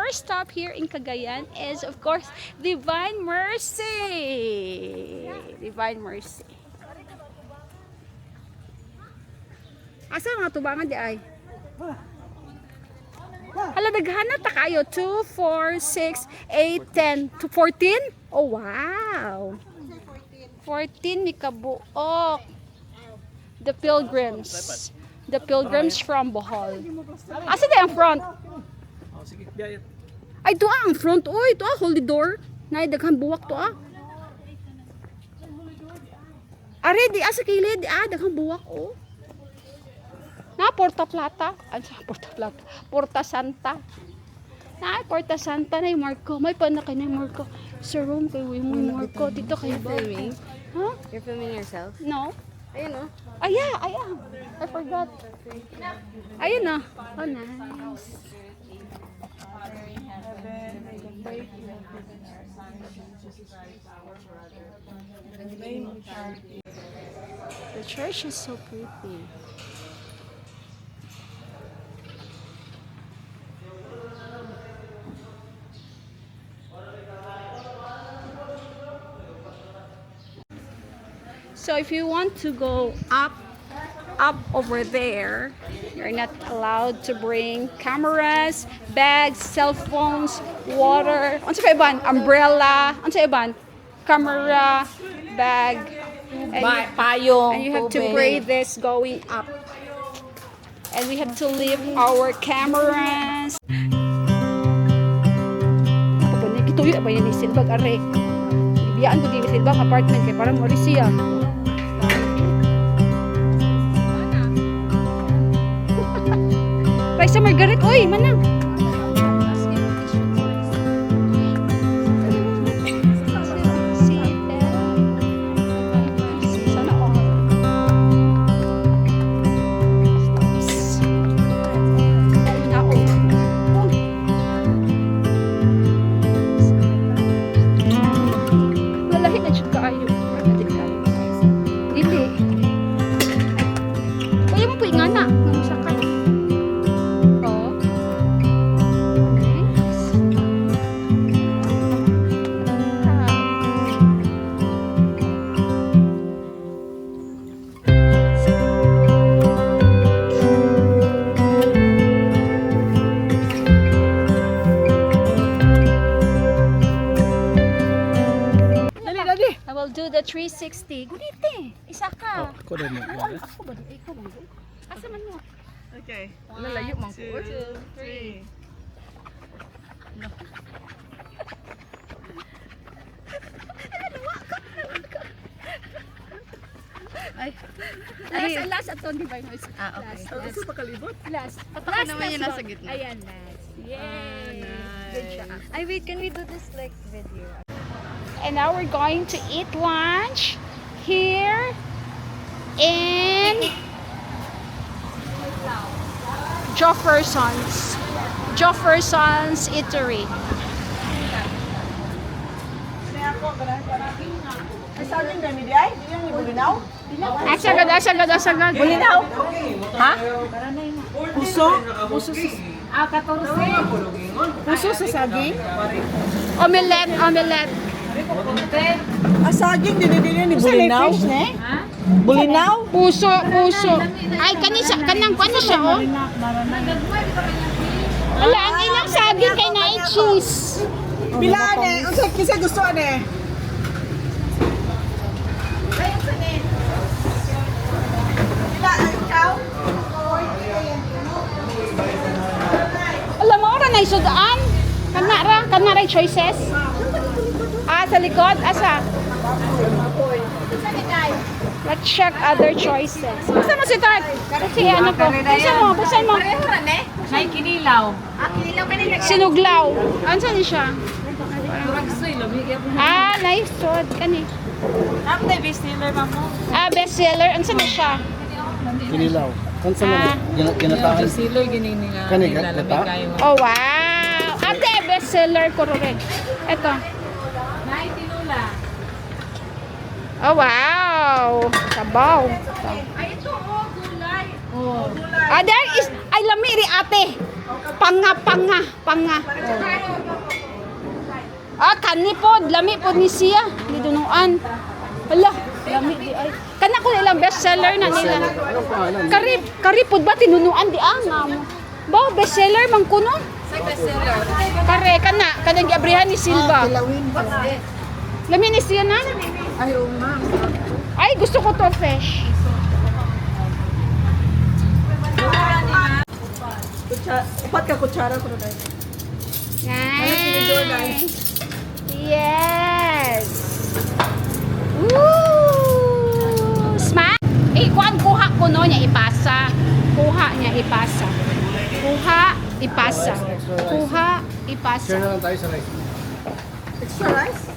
our stop here in Cagayan is, of course, Divine Mercy. Divine Mercy. Asa mga tubangan di ay? Hala, daghana ta kayo. 2, 4, 6, 8, 10, to 14? Oh, wow. 14 ni kabuok. The Pilgrims. The Pilgrims from Bohol. Asa di ang front? Ay, ito ang front. Uy, ito hold the door. Nay, daghang buwak to Are, di asa kilid. Daghang buwak Na, Porta Plata. Porta Plata. Porta Santa. Na, Porta Santa na yung Marco. May panakay na yung Marco. Sir Rome, kayo yung Marco. Dito kayo ba? Huh? You're filming yourself? No. Ayun, no? Ah, yeah, I am. I forgot. Ayun na. Oh, nice. The church is so pretty. So if you want to go up over there, you're not allowed to bring cameras, bags, cell phones, water. Ano sa iban? Umbrella. Ano sa iban? Camera, bag. Payong. And you have to pray this going up. And we have to leave our cameras. Kituyo ba yan ni Silbag are? Ibiyaan ko din ni Silbag apartment kay parang Mauricia. Raisa Margaret, oy, manang. Sana all. Lalahi na siya kaayo. Dili. Kaya mo po ingana. Namusakan. I will do the 360. Gunite. Isa ka. Ako rin Ako ba? Ikaw ba? Asa man mo? Okay. Lalayo man ko. 1, 2, 3. Ay. Last at Tony Barnos. Okay. Last. Last. Pataka naman yung nasa gitna. Ayan, last. Yay. Nice. Good job. Ay, wait. Can we do this like video? And now we're going to eat lunch here in Jefferson's Eatery. Asagad. Bulinaw? Ha? Puso? Puso sa... 14. Puso sa saging? Omelette. Saging, dinidinin ni Bulinaw? Bulinaw? Puso. Ay, kanang siya, oh. Wala, ang ilang saging kay na cheese. Pilaan eh. Kasi gusto eh. Alam mo, na isudaan. Kanara choices. Sa likod, asa? Let's check other choices. Basta mo si Tart? Kasi ano po? Basta mo. May kinilaw. Sinuglaw. Ano saan siya? Nice sod. Kani. Ako na bestseller pa mo. Bestseller. Ano saan siya? Kinilaw. Kan sa mga ginatahan? Bestseller gining nga. Kani, gata? Oh, wow. Bestseller ko rin. Ito. Nay tinula. Oh, wow. Sabaw. Ay ito gulay. There is, ay lamiri ate. Panga. Kani pod, lami pod ni siya. Ni dunuan. Hala, lami di ay. Kana ko ilang bestseller na nila. Kari pod ba tinunuan di nga mo. Ba bestseller man kuno? Kare kana kanang giabrihan ni Silva. Lami ni siya na. Ay, gusto ko to fresh. Upat ka kutsara ko na. Nice. Yes. Woo! Smile. Kuha ko no niya ipasa. Kuha niya ipasa. Kuha, ipasa. Kuha, ipasa. Share na lang tayo sa rice. Extra rice?